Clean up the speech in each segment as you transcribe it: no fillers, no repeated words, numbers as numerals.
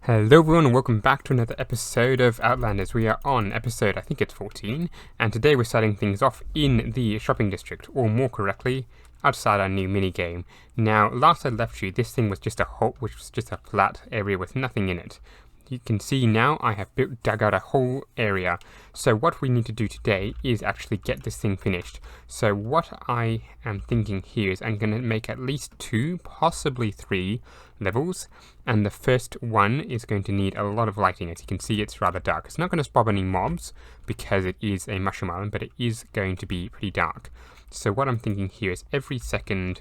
Hello everyone and welcome back to another episode of Outlanders. We are on episode, I think it's 14, and today we're starting things off in the shopping district, or more correctly, outside our new minigame. Now, last I left you, this thing was just a hole, which was just a flat area with nothing in it. You can see now I have dug out a whole area. So what we need to do today is actually get this thing finished. So what I am thinking here is I'm going to make at least 2, possibly 3 levels. And the first one is going to need a lot of lighting. As you can see, it's rather dark. It's not going to spot any mobs because it is a mushroom island, but it is going to be pretty dark. So what I'm thinking here is every second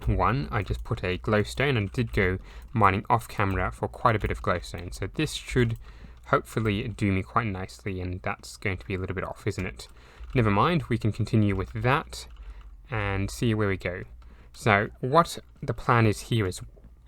one, I just put a glowstone, and did go mining off camera for quite a bit of glowstone. So this should hopefully do me quite nicely, and that's going to be a little bit off, isn't it? Never mind, we can continue with that and see where we go. So what the plan is here is,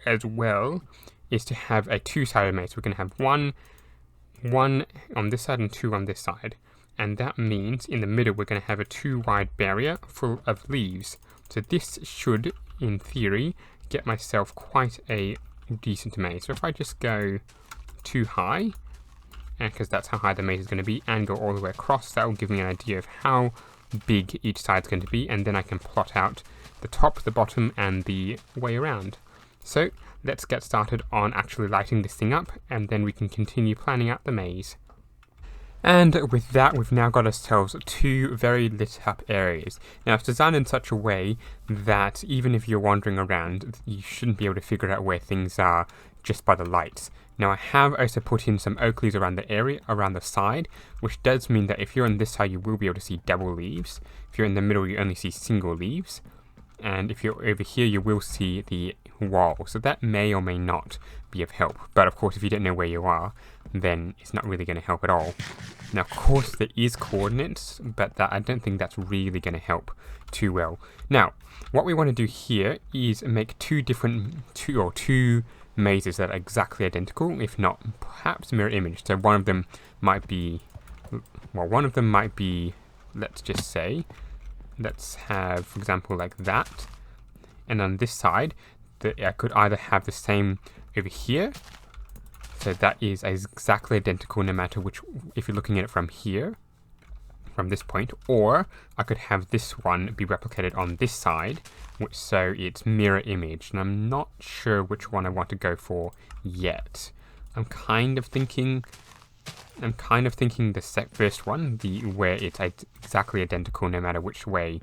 as well, is to have a 2-sided maze. We're going to have one on this side and 2 on this side. And that means in the middle we're going to have a 2-wide barrier full of leaves. So this should, in theory, get myself quite a decent maze. So if I just go too high, because that's how high the maze is going to be, and go all the way across, that will give me an idea of how big each side is going to be, and then I can plot out the top, the bottom, and the way around. So let's get started on actually lighting this thing up, and then we can continue planning out the maze. And with that, we've now got ourselves 2 very lit up areas. Now, it's designed in such a way that even if you're wandering around, you shouldn't be able to figure out where things are just by the lights. Now, I have also put in some oak leaves around the area, around the side, which does mean that if you're on this side, you will be able to see double leaves. If you're in the middle, you only see single leaves. And if you're over here, you will see the wall. So that may or may not be of help. But of course, if you don't know where you are, then it's not really going to help at all. Now, of course, there is coordinates, but I don't think that's really going to help too well. Now, what we want to do here is make 2 mazes that are exactly identical, if not perhaps mirror image. So one of them might be, let's just say, let's have, for example, like that. And on this side, I could either have the same over here. So that is exactly identical no matter which, if you're looking at it from here, from this point, or I could have this one be replicated on this side, so it's mirror image. And I'm not sure which one I want to go for yet. I'm kind of thinking the first one, where it's exactly identical no matter which way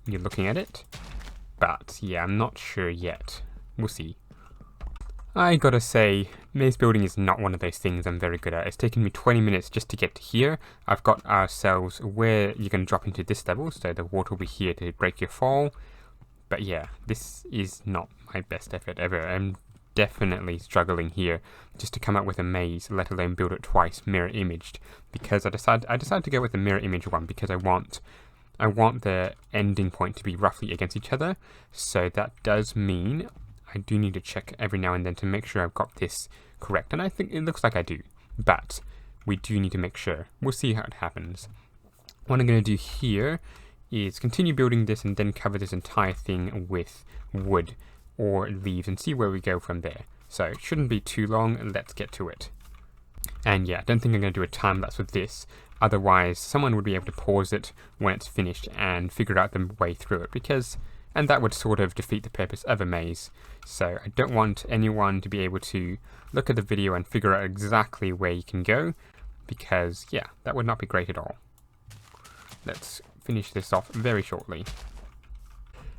you're looking at it. But yeah, I'm not sure yet. We'll see. I gotta say, maze building is not one of those things I'm very good at. It's taken me 20 minutes just to get to here. I've got ourselves where you're going to drop into this level, so the water will be here to break your fall. But yeah, this is not my best effort ever. I'm definitely struggling here just to come up with a maze, let alone build it twice mirror imaged, because I decided to go with the mirror image one because I want the ending point to be roughly against each other. So that does mean I do need to check every now and then to make sure I've got this correct, and I think it looks like I do, but we do need to make sure. We'll see how it happens. What I'm going to do here is continue building this and then cover this entire thing with wood or leaves and see where we go from there. So it shouldn't be too long. Let's get to it. And yeah, I don't think I'm going to do a time lapse with this, otherwise someone would be able to pause it when it's finished and figure out the way through it, and that would sort of defeat the purpose of a maze. So I don't want anyone to be able to look at the video and figure out exactly where you can go, because yeah, that would not be great at all. Let's finish this off very shortly.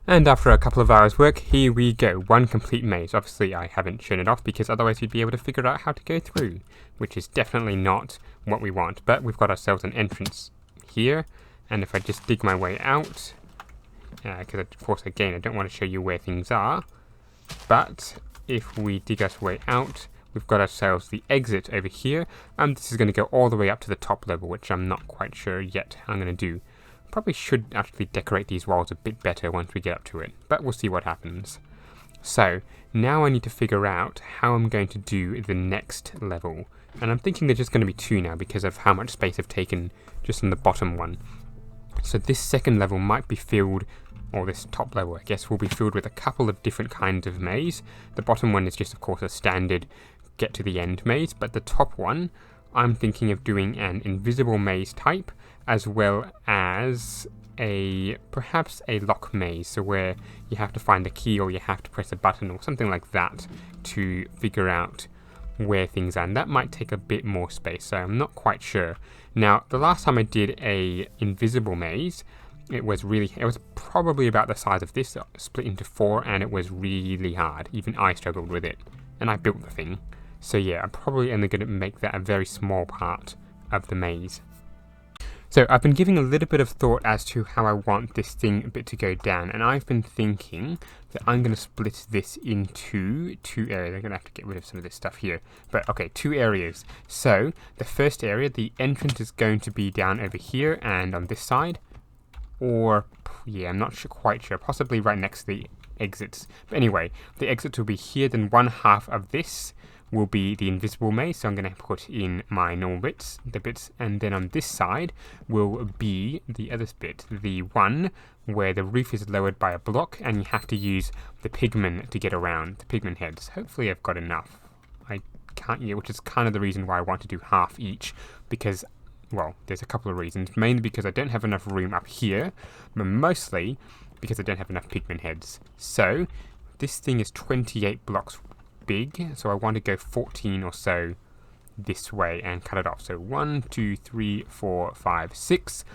And after a couple of hours work, here we go, 1 complete maze. Obviously I haven't shown it off because otherwise you'd be able to figure out how to go through, which is definitely not what we want. But we've got ourselves an entrance here, and if I just dig my way out, because of course again I don't want to show you where things are, but if we dig our way out, we've got ourselves the exit over here, and this is going to go all the way up to the top level, which I'm not quite sure yet how I'm going to do. Probably should actually decorate these walls a bit better once we get up to it, but we'll see what happens. So now I need to figure out how I'm going to do the next level, and I'm thinking they're just going to be 2 now because of how much space I've taken just on the bottom one. So this second level might be filled, or this top level I guess, will be filled with a couple of different kinds of maze. The bottom one is just of course a standard get to the end maze, but the top one, I'm thinking of doing an invisible maze type, as well as perhaps a lock maze, so where you have to find a key or you have to press a button or something like that to figure out where things are, and that might take a bit more space, so I'm not quite sure. Now, the last time I did a invisible maze, it was probably about the size of this, split into 4, and it was really hard. Even I struggled with it, and I built the thing. So yeah, I'm probably only going to make that a very small part of the maze. So I've been giving a little bit of thought as to how I want this thing a bit to go down, and I've been thinking that I'm going to split this into 2 areas. I'm going to have to get rid of some of this stuff here, but okay, 2 areas. So the first area, the entrance is going to be down over here and on this side, or yeah, I'm not quite sure, possibly right next to the exits. But anyway, the exits will be here, then one half of this will be the invisible maze, so I'm going to put in my normal bits, and then on this side will be the other bit, the one where the roof is lowered by a block and you have to use the pigmen to get around, the pigmen heads. Hopefully I've got enough. I can't yet, which is kind of the reason why I want to do half each, because, well, there's a couple of reasons, mainly because I don't have enough room up here, but mostly because I don't have enough pigmen heads. So this thing is 28 blocks big, so I want to go 14 or so this way and cut it off. So 1, 2, 3, 4, 5, 6,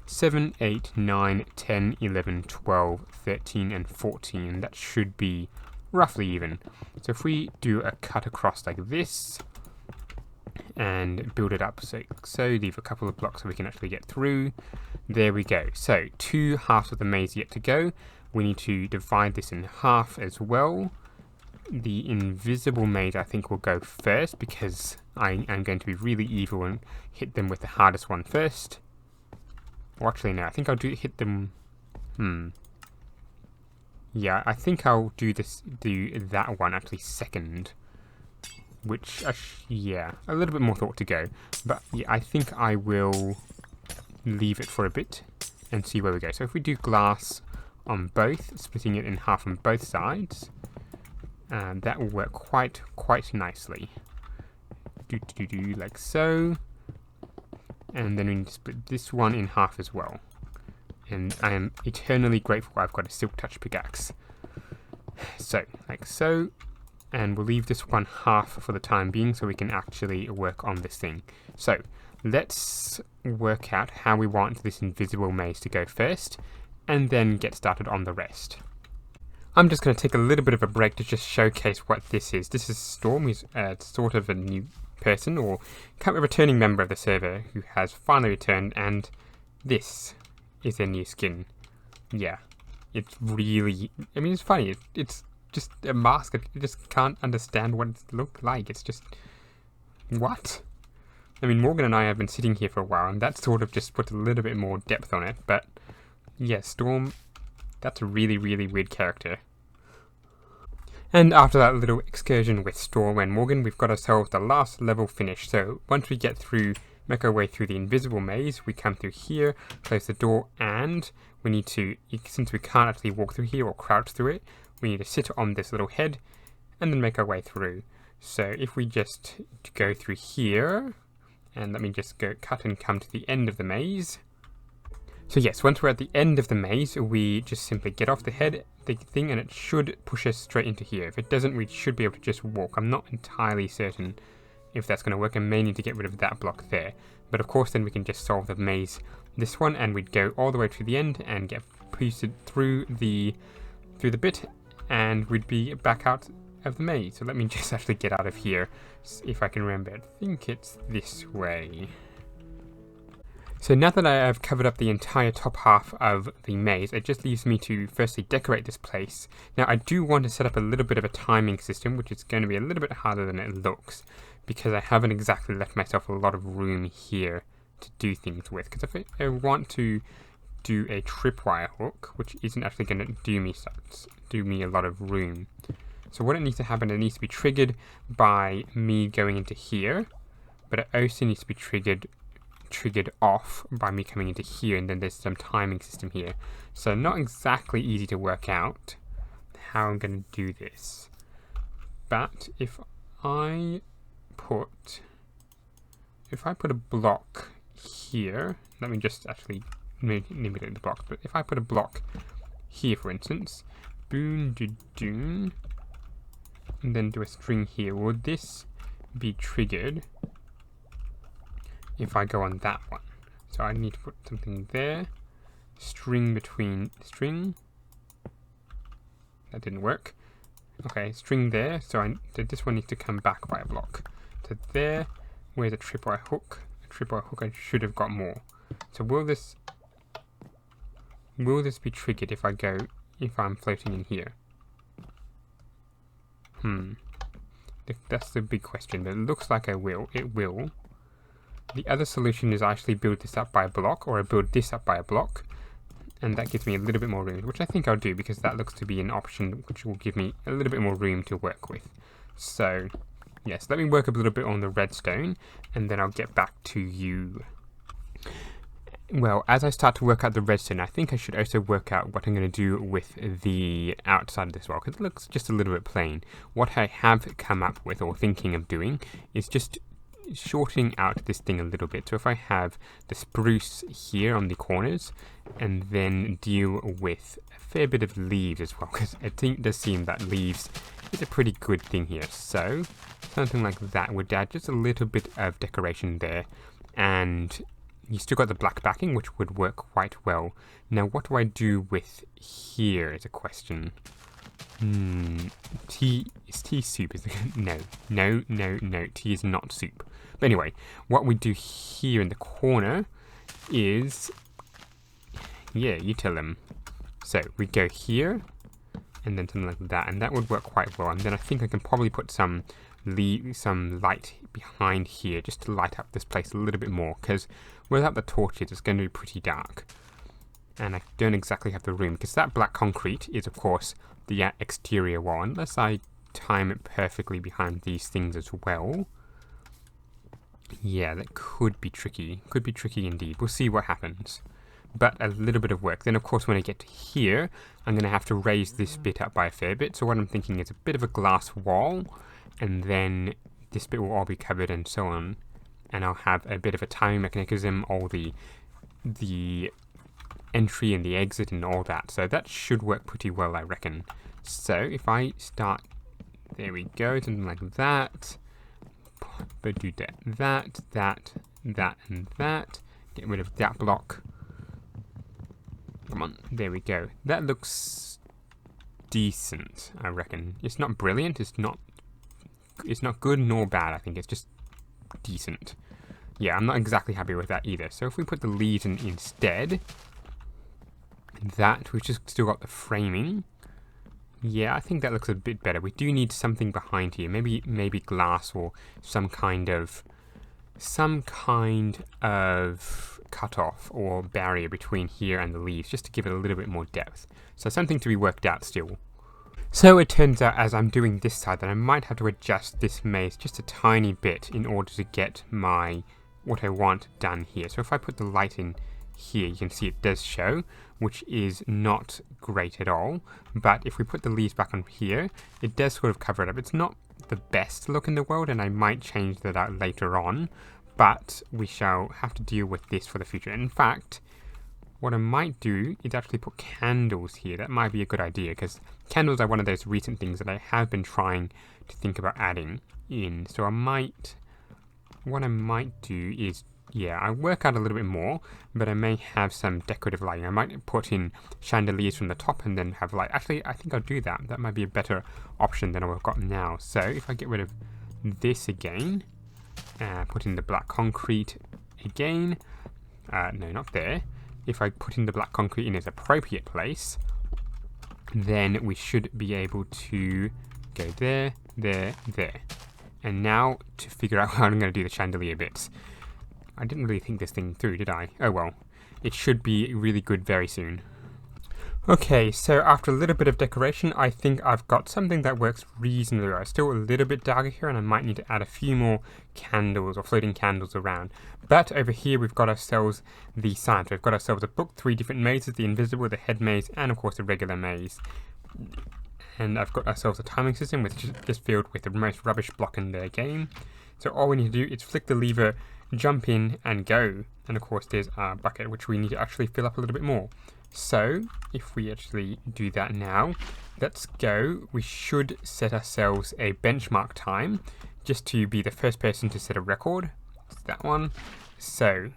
7, 8, 9, 10, 11, 12, 13, and 14. That should be roughly even. So if we do a cut across like this and build it up, so leave a couple of blocks so we can actually get through. There we go. So 2 halves of the maze yet to go. We need to divide this in half as well. The invisible maze I think will go first, because I am going to be really evil and hit them with the hardest one first. Or actually no, I think I'll hit them. Yeah, I think I'll do that one actually second. Which, yeah, a little bit more thought to go. But yeah, I think I will leave it for a bit and see where we go. So if we do glass on both, splitting it in half on both sides, that will work quite nicely. Like so. And then we need to split this one in half as well. And I am eternally grateful I've got a silk touch pickaxe. So, like so. And we'll leave this one half for the time being so we can actually work on this thing. So, let's work out how we want this invisible maze to go first, and then get started on the rest. I'm just going to take a little bit of a break to just showcase what this is. This is Storm, who's sort of a new person, or kind of a returning member of the server, who has finally returned, and this is their new skin. Yeah, it's really, I mean, it's funny, it's just a mask. I just can't understand what it looks like. It's just, what? I mean, Morgan and I have been sitting here for a while, and that sort of just put a little bit more depth on it, but yeah, Storm, that's a really, really weird character. And after that little excursion with Storm and Morgan, we've got ourselves the last level finished. So once we get through, make our way through the invisible maze, we come through here, close the door, and we need to, since we can't actually walk through here or crouch through it, we need to sit on this little head and then make our way through. So if we just go through here, and let me just go cut and come to the end of the maze. So yes, once we're at the end of the maze, we just simply get off the thing, and it should push us straight into here. If it doesn't, we should be able to just walk. I'm not entirely certain if that's going to work. I may need to get rid of that block there. But of course, then we can just solve the maze, this one, and we'd go all the way to the end and get pushed through the bit, and we'd be back out of the maze. So let me just actually get out of here, if I can remember. I think it's this way. So now that I have covered up the entire top half of the maze, it just leaves me to firstly decorate this place. Now I do want to set up a little bit of a timing system, which is going to be a little bit harder than it looks, because I haven't exactly left myself a lot of room here to do things with. Because if I want to do a tripwire hook, which isn't actually going to do me a lot of room. So what it needs to happen, it needs to be triggered by me going into here, but it also needs to be triggered off by me coming into here, and then there's some timing system here. So not exactly easy to work out how I'm going to do this. But if I put a block here, let me just actually manipulate the block, but if I put a block here, for instance, boon, doon, and then do a string here, would this be triggered if I go on that one? So I need to put something there, string between string, that didn't work. Okay, string there, so this one needs to come back by a block. So there, where's a tripwire hook? A tripwire hook, I should have got more. So will this be triggered if I'm floating in here? That's the big question, but it looks like it will. The other solution is I actually build this up by a block, or I build this up by a block, and that gives me a little bit more room, which I think I'll do because that looks to be an option which will give me a little bit more room to work with. So yes, let me work a little bit on the redstone and then I'll get back to you. Well, as I start to work out the redstone, I think I should also work out what I'm going to do with the outside of this wall, because it looks just a little bit plain. What I have come up with, or thinking of doing, is just shortening out this thing a little bit. So if I have the spruce here on the corners, and then deal with a fair bit of leaves as well, because I think it does seem that leaves is a pretty good thing here. So something like that would add just a little bit of decoration there, and you still got the black backing, which would work quite well. Now, what do I do with here is a question. Tea soup? Is it? No. Tea is not soup. But anyway, what we do here in the corner is, yeah, you tell them. So we go here, and then something like that, and that would work quite well. And then I think I can probably put some light behind here just to light up this place a little bit more, because without the torches it's going to be pretty dark, and I don't exactly have the room, because that black concrete is of course the exterior wall, unless I time it perfectly behind these things as well. Yeah, that could be tricky indeed. We'll see what happens, but a little bit of work. Then of course when I get to here, I'm going to have to raise this bit up by a fair bit, so what I'm thinking is a bit of a glass wall, and then this bit will all be covered and so on, and I'll have a bit of a timing mechanism, all the entry and the exit and all that, so that should work pretty well, I reckon. So if I start, there we go, something like that, but do that, and that, get rid of that block, come on, there we go. That looks decent, I reckon. It's not brilliant, it's not good nor bad, I think it's just decent. Yeah, I'm not exactly happy with that either. So if we put the leaves in instead, that, we've just still got the framing. Yeah, I think that looks a bit better. We do need something behind here, maybe glass or some kind of cutoff or barrier between here and the leaves, just to give it a little bit more depth. So something to be worked out still. So it turns out, as I'm doing this side, that I might have to adjust this maze just a tiny bit in order to get what I want done here. So if I put the light in here, you can see it does show, which is not great at all. But if we put the leaves back on here, it does sort of cover it up. It's not the best look in the world, and I might change that out later on, but we shall have to deal with this for the future. In fact, what I might do is actually put candles here. That might be a good idea, because candles are one of those recent things that I have been trying to think about adding in. So what I might do is, yeah, I work out a little bit more, but I may have some decorative lighting. I might put in chandeliers from the top and then have light. Actually, I think I'll do that. That might be a better option than what I've got now. So if I get rid of this again, put in the black concrete again, no, not there. If I put in the black concrete in its appropriate place, then we should be able to go there, there, there. And now to figure out how I'm going to do the chandelier bits. I didn't really think this thing through, did I? Oh well. It should be really good very soon. Okay, so after a little bit of decoration, I think I've got something that works reasonably well. It's still a little bit darker here, and I might need to add a few more candles or floating candles around. But over here we've got ourselves the sign. So we've got ourselves a book, 3 different mazes, the invisible, the head maze, and of course the regular maze. And I've got ourselves a timing system, which is just filled with the most rubbish block in the game. So all we need to do is flick the lever, jump in and go. And of course there's our bucket, which we need to actually fill up a little bit more. So if we actually do that now, let's go. We should set ourselves a benchmark time just to be the first person to set a record. It's that one. So,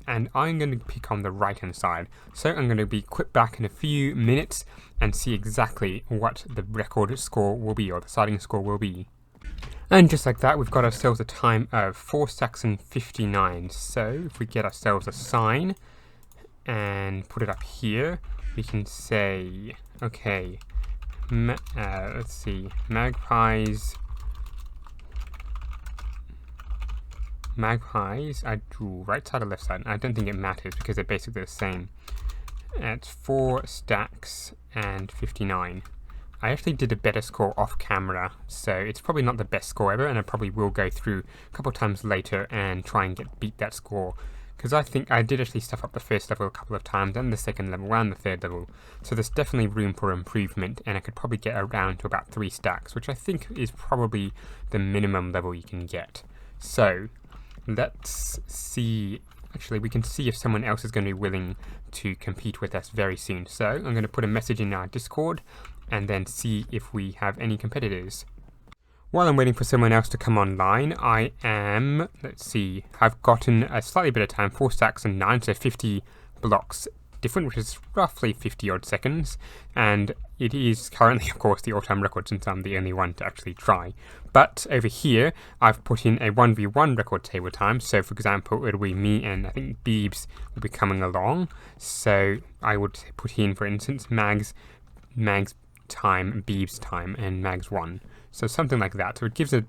and I'm going to pick on the right hand side. So I'm going to be quick back in a few minutes and see exactly what the record score will be, or the starting score will be. And just like that, we've got ourselves a time of 4 stacks and 59. So if we get ourselves a sign and put it up here, we can say, okay, let's see, Magpies, I drew right side or left side. I don't think it matters because they're basically the same. It's 4 stacks and 59. I actually did a better score off camera, so it's probably not the best score ever, and I probably will go through a couple of times later and try and beat that score. Because I think I did actually stuff up the first level a couple of times, and the second level, and the third level. So there's definitely room for improvement, and I could probably get around to about 3 stacks, which I think is probably the minimum level you can get. So let's see. Actually, we can see if someone else is going to be willing to compete with us very soon. So I'm going to put a message in our Discord and then see if we have any competitors. While I'm waiting for someone else to come online, I am, let's see, I've gotten a slightly better time, 4 stacks and 9, so 50 blocks different, which is roughly 50 odd seconds, and it is currently, of course, the all-time record since I'm the only one to actually try. But over here, I've put in a 1v1 record table time, so for example, it'll be me and I think Beebs will be coming along, so I would put in, for instance, Mag's time, Beebs time, and Mag's 1. So something like that. So it gives a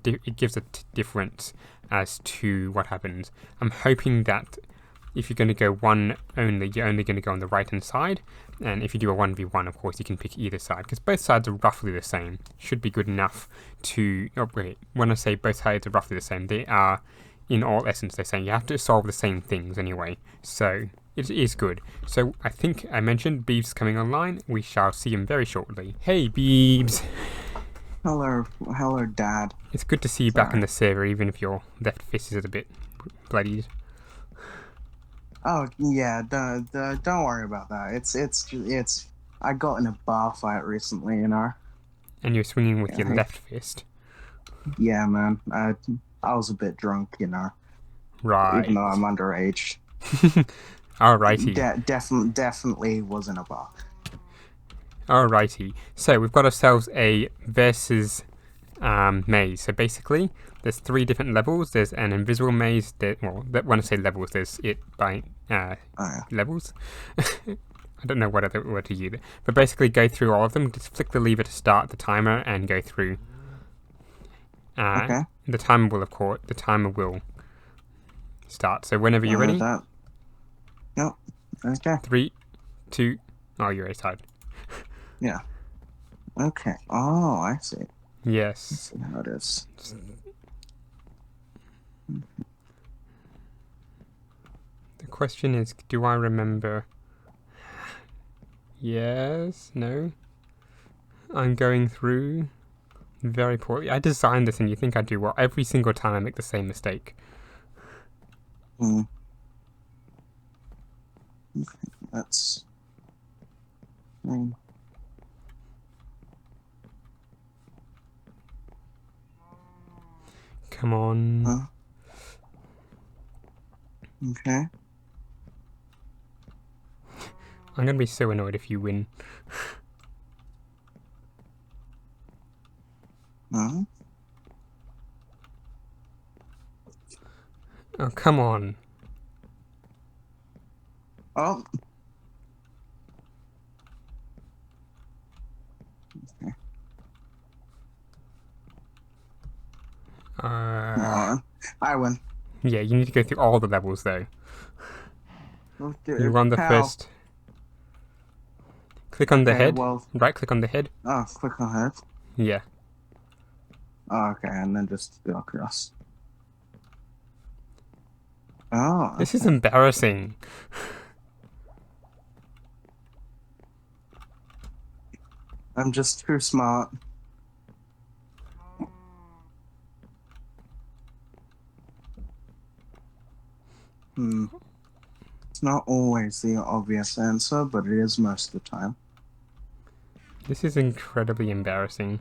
difference as to what happens. I'm hoping that if you're going to go one only, you're only going to go on the right hand side, and if you do a 1v1, of course, you can pick either side, because both sides are roughly the same. Should be good enough to, oh wait, when I say both sides are roughly the same, they are, in all essence, they're saying you have to solve the same things anyway, so it is good. So I think I mentioned Beebs coming online. We shall see him very shortly. Hey Beebs! Hello, Dad. It's good to see you back in the server, even if your left fist is a bit bloodied. Oh yeah, don't worry about that. It's. I got in a bar fight recently, you know. And you're swinging with your left fist. Yeah, man. I was a bit drunk, you know. Right. Even though I'm underage. Alrighty. Definitely was in a bar. Alrighty. So we've got ourselves a versus maze. So basically, there's 3 different levels. There's an invisible maze. Well, when I say levels, there's it by levels. I don't know what other word to use, but basically go through all of them. Just flick the lever to start the timer and go through. Okay. The timer will start. So whenever you're ready. Yep. Okay. 3, 2. Oh, you're already started. Yeah. Okay. Oh, I see. Yes. I see how it is. The question is, do I remember? Yes, no. I'm going through very poorly. I designed this and you think I do well. Every single time I make the same mistake. Okay, that's... Come on. Okay. I'm gonna be so annoyed if you win. Oh, come on. Oh. Okay. I win. Yeah, you need to go through all the levels though. You won the first. Click on the head. Well, right click on the head. Oh, click on head? Yeah. Oh, okay, and then just go across. Oh. Okay. This is embarrassing. I'm just too smart. It's not always the obvious answer, but it is most of the time. This is incredibly embarrassing.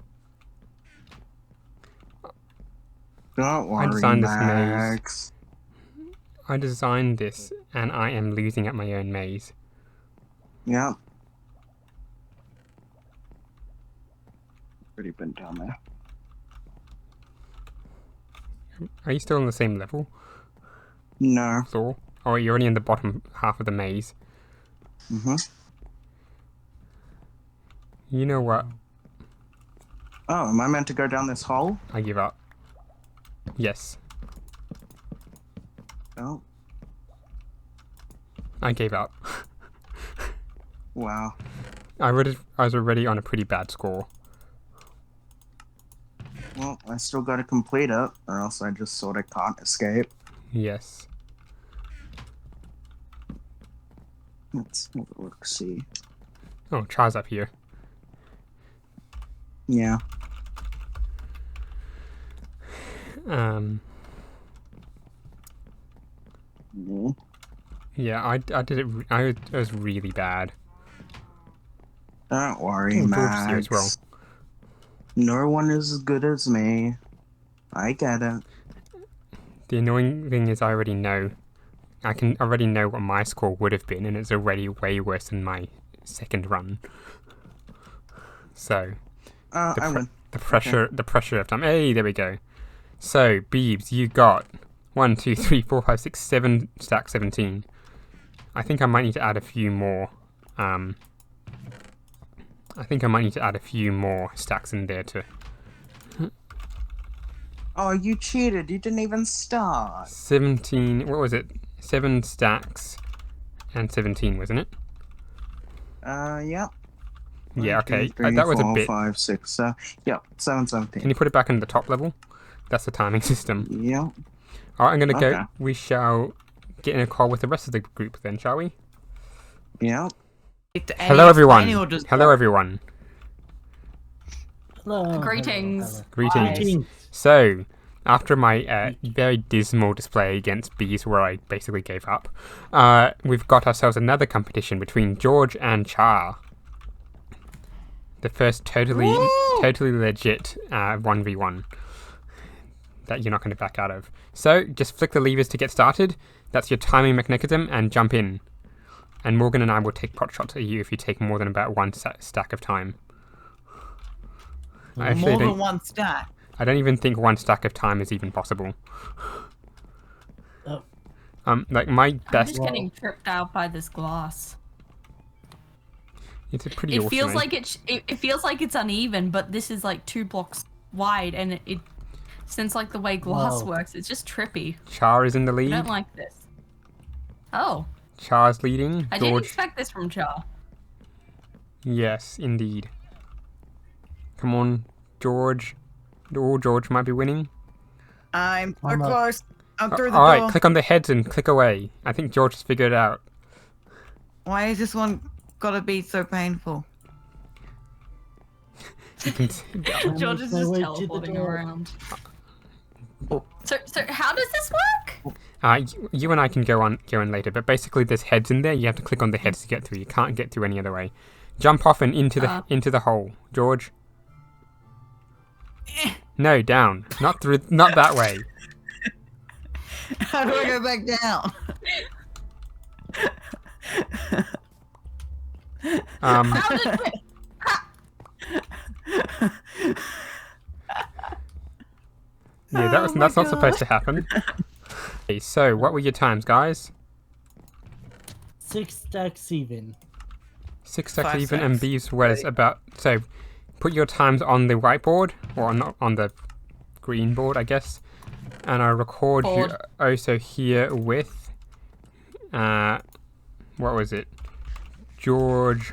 Don't worry, designed this Max. I designed this, and I am losing at my own maze. Yep. Already been down there. Are you still on the same level? No. Floor? Or are you already in the bottom half of the maze? Mm-hmm. You know what? Oh, am I meant to go down this hole? I give up. Yes. Oh, I gave up. wow. I was already on a pretty bad score. Well, I still gotta complete it, or else I just sort of can't escape. Yes. Let's have a look, see. Oh, Char's up here. Yeah. Mm. Yeah, I did it. I was really bad. Don't worry, Oh, George is Max. here as well. No one is as good as me. I get it. The annoying thing is I already know. I can already know what my score would have been, and it's already way worse than my second run. So I win. the pressure of time. Hey, there we go. So Beebs, you got 1, 2, 3, 4, 5, 6, 7 stack 17. I think I might need to add a few more. I think I might need to add a few more stacks in there to. Oh, you cheated. You didn't even start. 17. What was it? 7 stacks and 17, wasn't it? Yep. Yeah. Okay. 1, 2, 3, That was 4, a bit. 5, 6, yep, 7, 17. Can you put it back in the top level? That's the timing system. Yep. All right, I'm gonna Okay. go. We shall get in a call with the rest of the group then, shall we? Yep. Hello, everyone. Hello, everyone. Hello. Greetings. Hello. Greetings. So, after my very dismal display against bees, where I basically gave up, we've got ourselves another competition between George and Char. The first totally legit 1v1 that you're not going to back out of. So, just flick the levers to get started. That's your timing mechanism, and jump in. And Morgan and I will take pot shots at you if you take more than about 1 stack of time. I actually More don't- than one stack. I don't even think 1 stack of time is even possible. Oh. Like my I'm best. just getting tripped out by this glass. It's a pretty It awesome. feels like it feels like it's uneven, but this is like 2 blocks wide, and it since like the way glass Whoa. works, it's just trippy. Char is in the I lead. don't like this. Oh, Char's leading. I didn't George. expect this from Char. Yes, indeed. Come on, George. Oh, George might be winning. I'm so Oh, close. I'm through the All right, door. click on the heads and click away. I think George has figured it out. Why is this one gotta be so painful? You can George is my just way to the teleporting door. around. Oh. So how does this work? you and I can go in later, but basically there's heads in there. You have to click on the heads to get through. You can't get through any other way. Jump off and into the hole, George. No, down. Not through. Not that way. How do I go back down? How did we... Yeah, that's not supposed to happen. Okay, so what were your times, guys? 6 stacks even. 6 stacks 5 even, and stacks. Bees was about. So, put your times on the whiteboard, or not on the green board, I guess. And I record you Board. also here with. What was it? George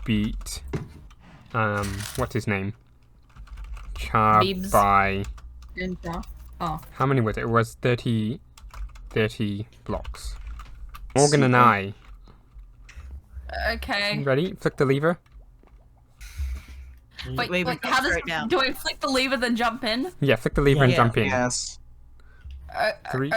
beat. What's his name? Char Beebs. by. Oh, How many was it? It was 30 blocks. Morgan and I. okay. Ready? Flick the lever. Leave it How does straight down. do I flick the lever then jump in? Yeah, flick the lever and Yeah. jump in. Yes. 3.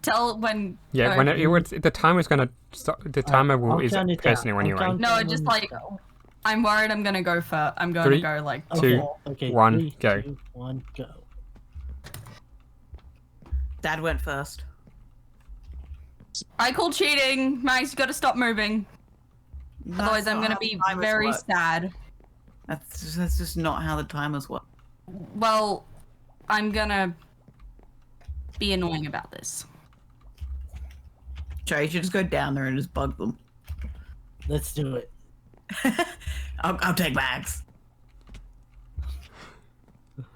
Tell when. Yeah, when the timer's gonna stop. The timer I'll is count it down. personal I'll anyway. count No, down just when like you go. I'm worried. I'm gonna go for. I'm going 3, to go like. 2, Okay, 1, 3, go. 2, 1, go. Dad went first. I call cheating. Max, you gotta stop moving. Otherwise, I'm gonna be very sad. That's just not how the timers work. Well, I'm gonna be annoying about this. Joe, you should just go down there and just bug them. Let's do it. I'll take Max.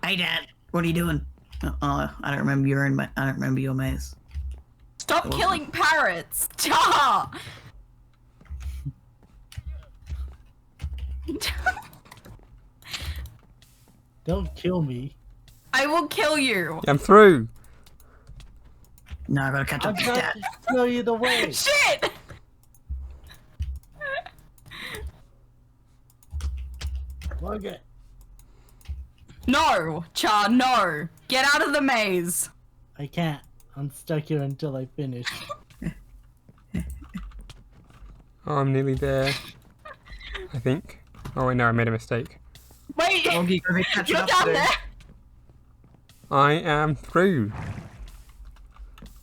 Hey, Dad, what are you doing? I don't remember I don't remember your maze. Stop killing parrots! Cha! Don't kill me. I will kill you! I'm through. No, I gotta catch I'm up to trying Dad. to show you the way. Shit! Okay. No! Cha, no! Get out of the maze! I can't. I'm stuck here until I finish. Oh, I'm nearly there. I think. Oh wait, no, I made a mistake. Wait! Doggy, go catch You're up down to there! I am through.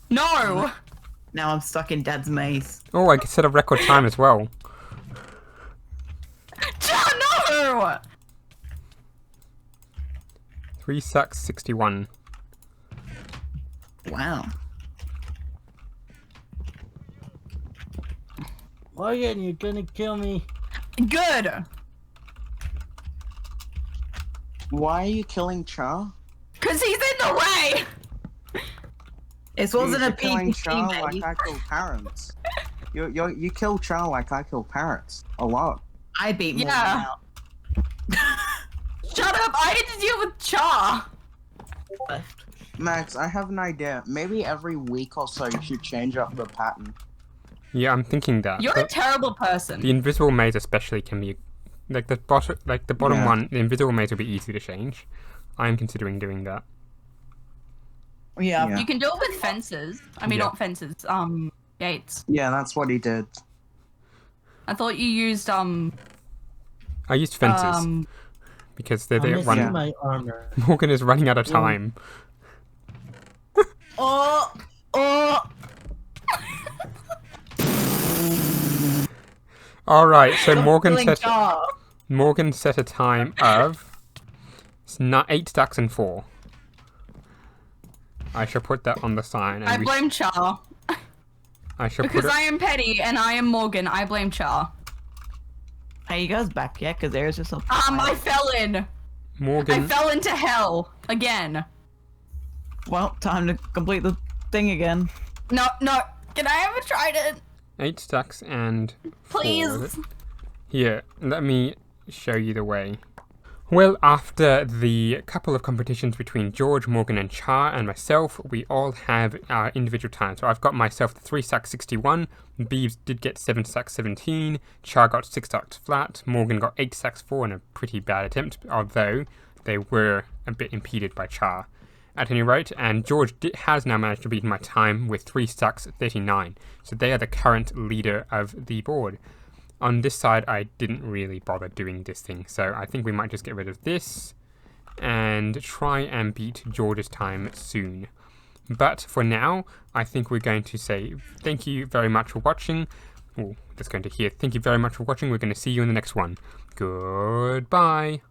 No! Now I'm stuck in Dad's maze. Oh, I can set a record time as well. Cha, no! 3 sacks 61. Wow. Morgan, you're gonna kill me. Good! Why are you killing Char? Cause he's in the way! This wasn't You're a killing PvP, Char mate. like I kill parrots. You kill Char like I kill parrots. A lot. I beat Morgan Yeah. out. Shut up! I had to deal with Cha! Left. Max, I have an idea. Maybe every week or so you should change up the pattern. Yeah, I'm thinking that. You're a But terrible person. the invisible maze especially can be like the bottom Yeah. one, the invisible maze will be easy to change. I'm considering doing that. Yeah. Yeah. You can do it with fences. I mean, Yeah. not fences, gates. Yeah, that's what he did. I thought you used, I used fences because they're I'm the missing one. Yeah. my armor. Morgan is running out of Yeah. time. Oh! All right, so Morgan Killing set Char. a time of 8 stacks and 4. I shall put that on the sign. And I blame Char. I shall put Because it. I am petty and I am Morgan, I blame Char. Are you guys back yet? Because there's just a. I fell in. I Morgan. fell into hell. Again. Well, time to complete the thing again. No, no. Can I have a trident? 8 stacks and 4. Please. is it? Here, let me show you the way. Well, after the couple of competitions between George, Morgan and Char and myself, we all have our individual times. So I've got myself the 3 stacks 61, Beebs did get 7 stacks 17, Char got 6 stacks flat, Morgan got 8 stacks 4 in a pretty bad attempt, although they were a bit impeded by Char. At any rate, and George has now managed to beat my time with 3 stacks 39, so they are the current leader of the board. On this side, I didn't really bother doing this thing, so I think we might just get rid of this and try and beat George's time soon. But for now, I think we're going to say thank you very much for watching. Oh, that's going to hear thank you very much for watching. We're going to see you in the next one. Goodbye.